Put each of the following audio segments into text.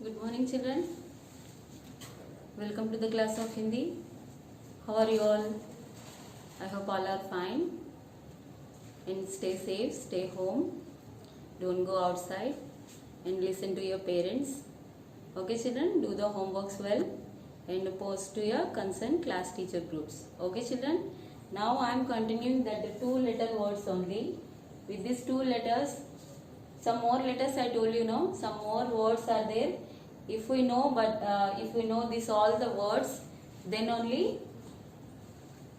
Good morning, children. Welcome to the class of Hindi. How are you all? I hope all are fine. And stay safe, stay home. Don't go outside and listen to your parents. Okay, children, do the homeworks well and post to your concerned class teacher groups. Okay, children. Now I am continuing that the 2-letter words only. With these 2 letters, some more letters I told you, no, some more words are there. If we know, if we know this all the words, then only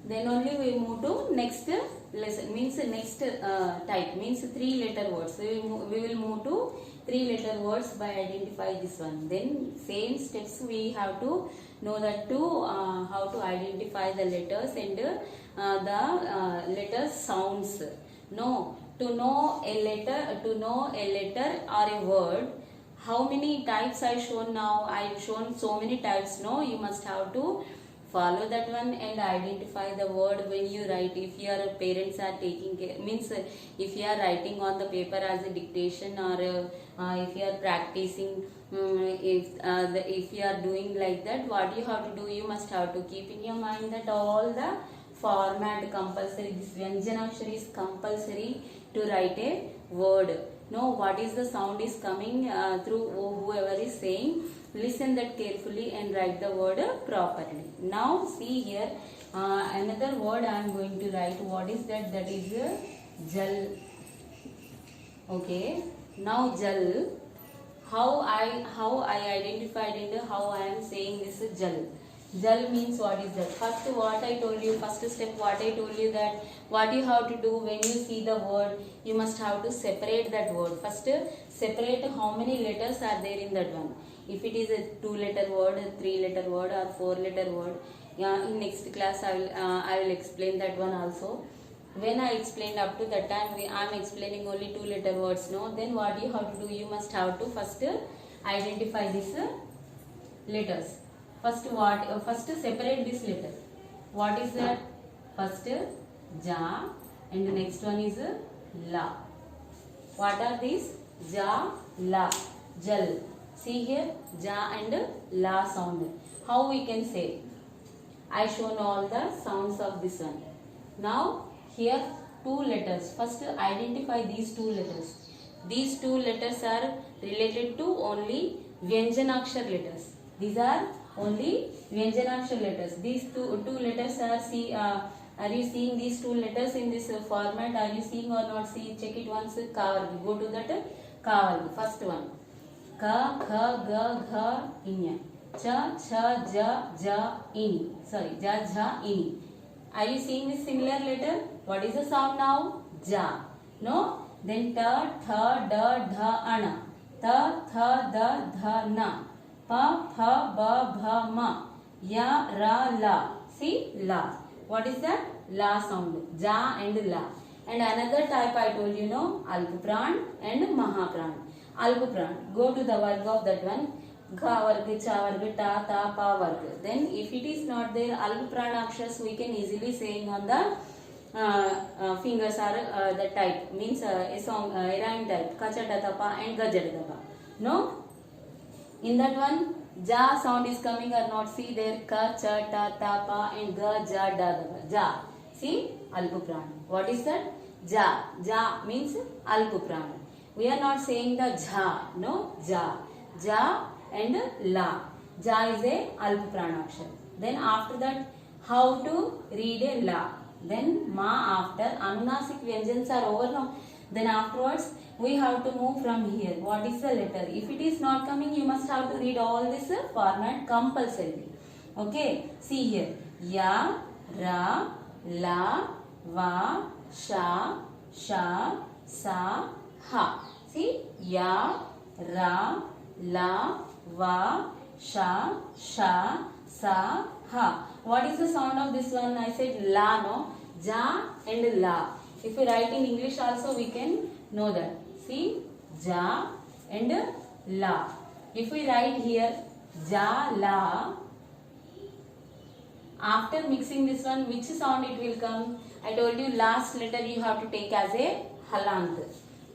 we move to next lesson, means next type, means 3-letter words. We will move to 3-letter words by identify this one. Then same steps we have to know that too, how to identify the letters and the letter sounds. No, to know a letter or a word, how many types I shown now? I have shown so many types. No, you must have to follow that one and identify the word when you write. If your parents are taking care, means if you are writing on the paper as a dictation, or if you are practicing, if you are doing like that, what you have to do, you must have to keep in your mind that all the format compulsory, this Vyanjanakshari is compulsory to write a word. No, what is the sound is coming through whoever is saying, listen that carefully and write the word properly. Now see here, another word I am going to write. What is that? That is jal. Okay, now jal, how I identified and how I am saying this jal. Jal means what is that? First what I told you, first step what I told you, that what you have to do when you see the word, you must have to separate that word. First separate how many letters are there in that one. If it is a 2-letter word, a 3-letter word or 4-letter word, in next class I will explain that one also. When I explained up to that time, I am explaining only 2-letter words. No, then what you have to do, you must have to first identify these letters. First separate this letter. What is that? First ja and the next one is la. What are these? Ja, la, jal. See here, ja and la sound. How we can say? I shown all the sounds of this one. Now here 2 letters. First identify these 2 letters. These 2 letters are related to only Vyanjanakshar letters. These are only Vyanjanakshar letters. These two letters are you seeing these 2 letters in this format? Are you seeing or not seeing? Check it once. Kavargi. Go to that Kavargi. First one. Ka, kha, ga, gha, inya. Cha, cha, ja, ja, ini. Sorry, ja, ja, ini. Are you seeing this similar letter? What is the sound now? Ja. No? Then ta, tha, da, dha, ana. Ta, tha, da, dha, na. Pa, pha, ba, bha, ma. Ya, ra, la. See? La. What is that? La sound. Ja and la. And another type I told you, no? Alpapran and Mahapran. Alpapran. Go to the varga of that one. Gha varga, cha varga, ta, ta, pa varga. Then if it is not there, Alpapran akshars we can easily saying on the fingers are the type. Means a song, a rhyme type. Kachadatapa and Gajadatapa. No? In that one, ja sound is coming or not? See there, ka, cha, ta, ta, pa and ga, ja, da, da, ba. Ja. See, Alpapran. What is that? Ja. Ja means Alpapran. We are not saying the ja, no, ja. Ja and la. Ja is a Alpapran akshar. Then after that, how to read a la. Then ma after, Anunasik Vyanjans are over now. Then afterwards, we have to move from here. What is the letter? If it is not coming, you must have to read all this format compulsorily. Okay. See here. Ya, ra, la, va, sha, sha, sa, ha. See? Ya, ra, la, va, sha, sha, sa, ha. What is the sound of this one? I said la, no? Ja and la. If we write in English also, we can know that. See, ja and la. If we write here ja, la, after mixing this one, which sound it will come? I told you last letter you have to take as a halant.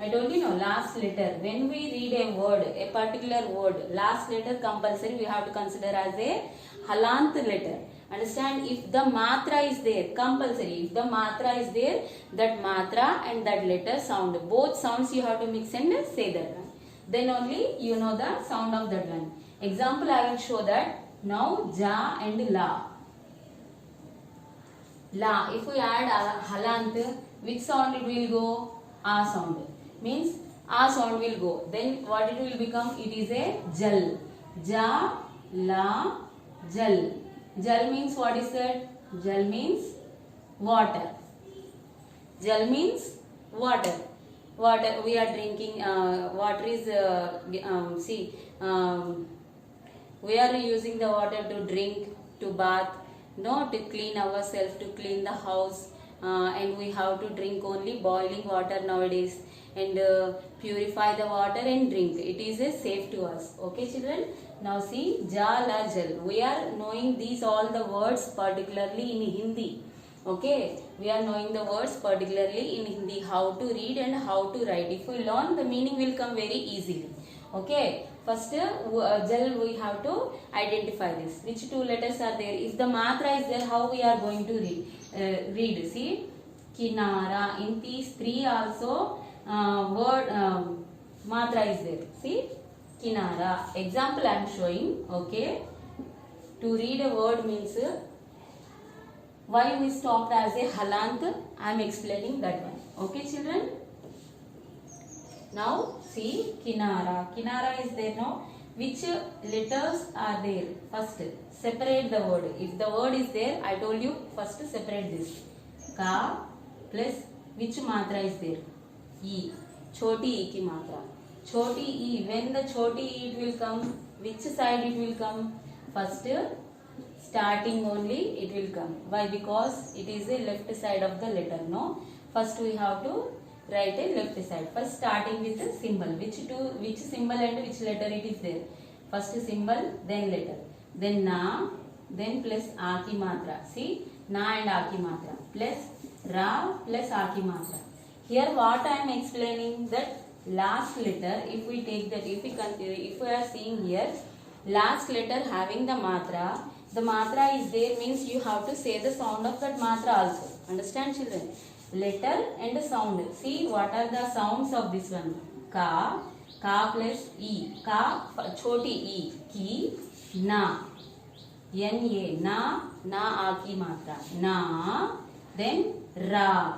I told you no, last letter. When we read a word, a particular word, last letter compulsory we have to consider as a halant letter. Understand? If the matra is there, compulsory. If the matra is there, that matra and that letter sound. Both sounds you have to mix and say that one. Then only you know the sound of that one. Example I will show that. Now ja and la. La. If we add halant, which sound it will go? A sound. Means A sound will go. Then what it will become? It is a jal. Ja, la, jal. Jal means what is that? Jal means water. Jal means water. Water. We are drinking. Water is we are using the water to drink, to bath, no, to clean ourselves, to clean the house, and we have to drink only boiling water nowadays, and purify the water and drink. It is safe to us. Okay, children. Now see, ja, la, jal. We are knowing these all the words particularly in Hindi. Okay, we are knowing the words particularly in Hindi, how to read and how to write. If we learn, the meaning will come very easily. Okay, first jal we have to identify this. Which two letters are there? If the matra is there, how we are going to read? See, kinara. In these three also word matra is there. See, kinara. Example I am showing. Okay, to read a word means why we stopped as a halant. I am explaining that one. Okay, children. Now see, kinara. Kinara is there now. Which letters are there? First, separate the word. If the word is there, I told you first separate this. Ka plus which matra is there? E. Choti e ki matra. Choti e. When the choti e it will come, which side it will come? First, starting only it will come. Why? Because it is a left side of the letter. No. First we have to write a left side. First starting with the symbol. Which symbol and which letter it is there? First symbol, then letter. Then na, then plus a ki matra. See, na and a ki matra. Plus ra plus a ki matra. Here what I am explaining, that last letter, if we take that, if we are seeing here, last letter having the matra is there, means you have to say the sound of that matra also. Understand, children? Letter and sound. See what are the sounds of this one? Ka, ka plus e. Ka, choti e. Ki, na. Na, na a ki matra. Na, then ra,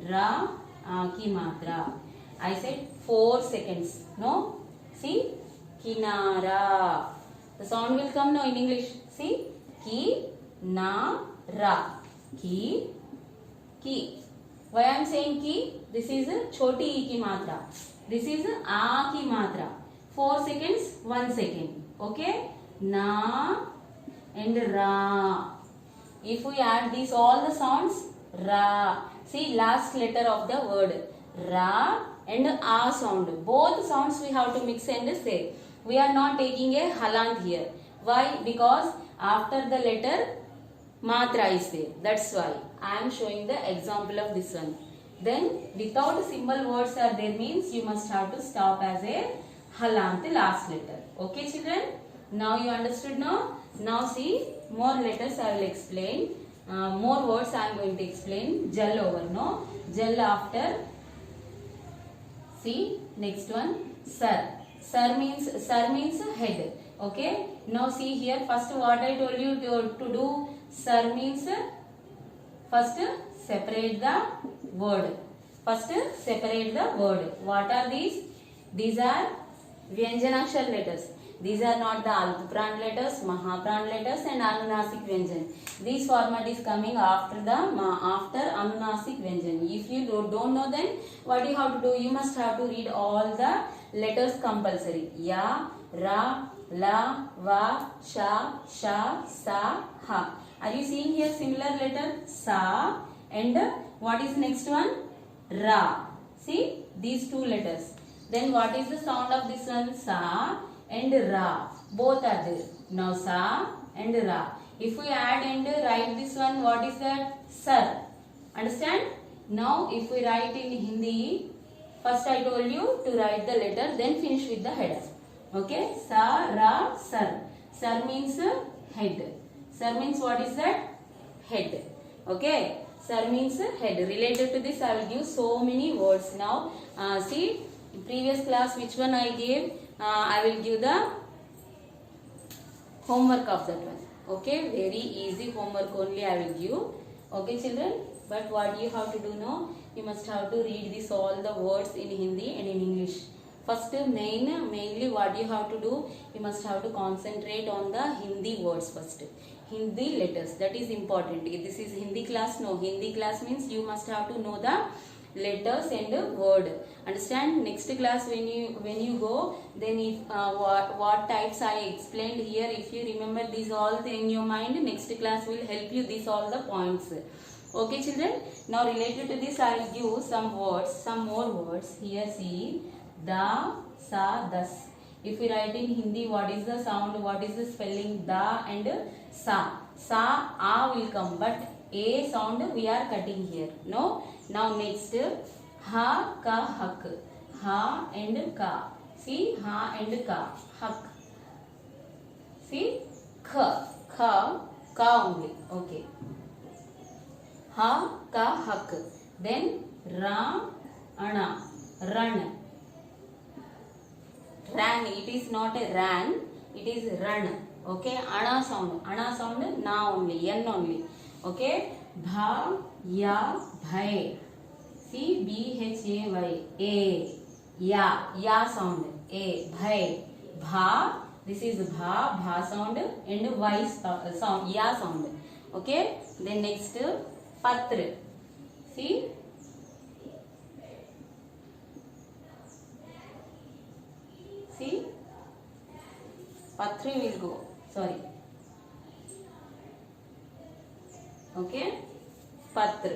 ra a ki matra. I said 4 seconds. No? See? Kinara. The sound will come now in English. See? Ki, na, ra. Ki, ki. Why I am saying ki? This is a choti e ki matra. This is a ki matra. 4 seconds, 1 second. Okay? Na and ra. If we add these all the sounds, ra. See, last letter of the word. Ra and a sound. Both sounds we have to mix and say. We are not taking a halant here. Why? Because after the letter matra is there. That's why I am showing the example of this one. Then without symbol words are there, means you must have to stop as a halant last letter. Okay, children? Now you understood now? Now see, more letters I will explain. More words I am going to explain. Jal over, no? Jal after. See, next one. Sir. Sir means head. Okay? Now see here, first what I told you to do. Sir means first separate the word. First separate the word. What are these? These are Vyanjanakshar letters. These are not the Alpapran letters, Mahapran letters and Anunasik Vyanjan. This format is coming after Anunasik Vyanjan. If you don't know, then what you have to do? You must have to read all the letters compulsory. Ya, Ra, La, Va, Sha, Sha, Sa, Ha. Are you seeing here similar letter? Sa and what is next one? Ra. See these two letters. Then what is the sound of this one? Sa and Ra. Both are there. Now Sa and Ra. If we add and write this one, what is that? Sir. Understand? Now if we write in Hindi, First I told you to write the letter, then finish with the header. Okay, sa, ra, sar. Sar means head. Sar means what is that? Head. Okay, sar means head. Related to this, I will give so many words. Now, see, previous class which one I gave? I will give the homework of that one. Okay, very easy homework only I will give. Okay, children. But what you have to do now? You must have to read this all the words in Hindi and in English. First, mainly what you have to do? You must have to concentrate on the Hindi words first. Hindi letters, that is important. If this is Hindi class, no. Hindi class means you must have to know the letters and word. Understand? Next class when you go, then if what types I explained here, if you remember these all in your mind, next class will help you these all the points. Okay, children. Now related to this, I will give some words, some more words. Here see, da, sa, das. If we write in Hindi, what is the sound? What is the spelling? Da and sa. Sa, a will come, but a sound we are cutting here. No. Now next, ha, ka, hak. Ha and ka. See, ha and ka. Hak. See, ka, ka only. Okay. Ha, ka, hak. Then ra, ana, run. Ran, it is not a ran, it is run. Okay, ana sound na only, n only. Okay, bha, ya, bhai. See, bhay, ya sound, a, bhai. Bha, this is bha sound and y sound, ya sound. Okay, then next, patra. See, patra will go, sorry. Okay, patra.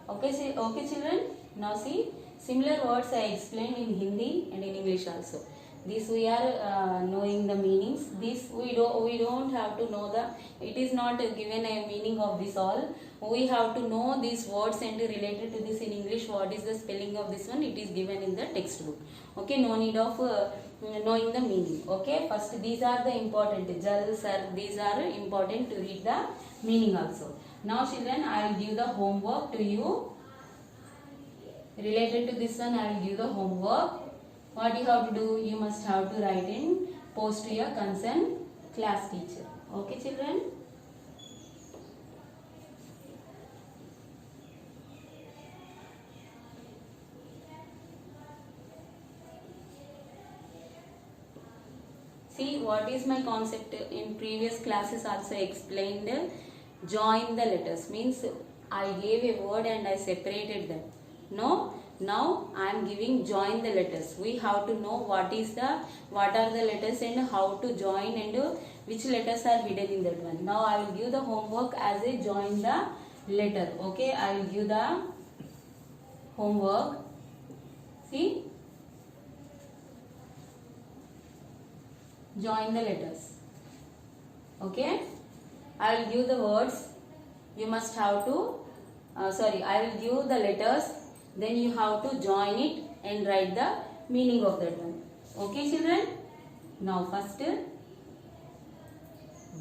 Okay, see, okay children. Now see, similar words I explained in Hindi and in English also. This we are knowing the meanings. This we don't have to know the. It is not given a meaning of this all. We have to know these words and related to this in English. What is the spelling of this one? It is given in the textbook. Okay, no need of knowing the meaning. Okay, first these are the important. Jal, sir, these are important to read the meaning also. Now children, I will give the homework to you. Related to this one, I will give the homework. What you have to do? You must have to write in post to your concerned class teacher. Okay, children? See, what is my concept in previous classes also explained. Join the letters means I gave a word and I separated them. No. Now I am giving join the letters. We have to know what are the letters and how to join and which letters are hidden in that one. Now I will give the homework as a join the letter. Okay, I will give the homework. See, join the letters. Okay, I will give the words. You must have to. I will give the letters. Then you have to join it and write the meaning of that one. Okay, children? Now first,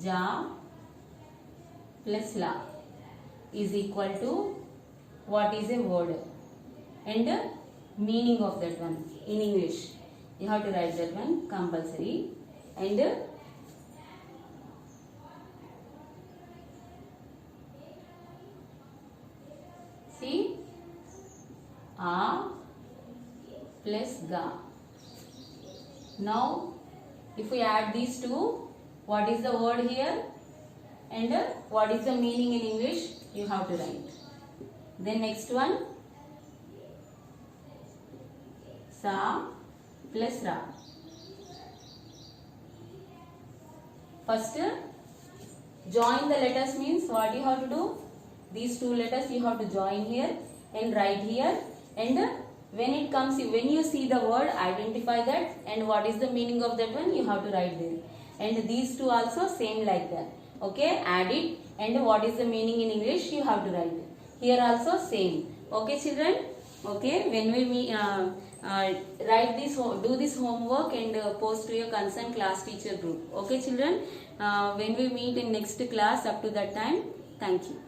ja plus la is equal to what is a word and meaning of that one in English. You have to write that one compulsory. And see, a plus ga. Now, if we add these two, what is the word here and what is the meaning in English? You have to write. Then next one, sa plus ra. First, join the letters means what you have to do? These two letters you have to join here and write here. And when it comes, when you see the word, identify that and what is the meaning of that one, you have to write there. And these two also same like that. Okay, add it and what is the meaning in English, you have to write. Here also same. Okay, children. Okay, when we meet, write this, do this homework and post to your concerned class teacher group. Okay, children. When we meet in next class, up to that time, thank you.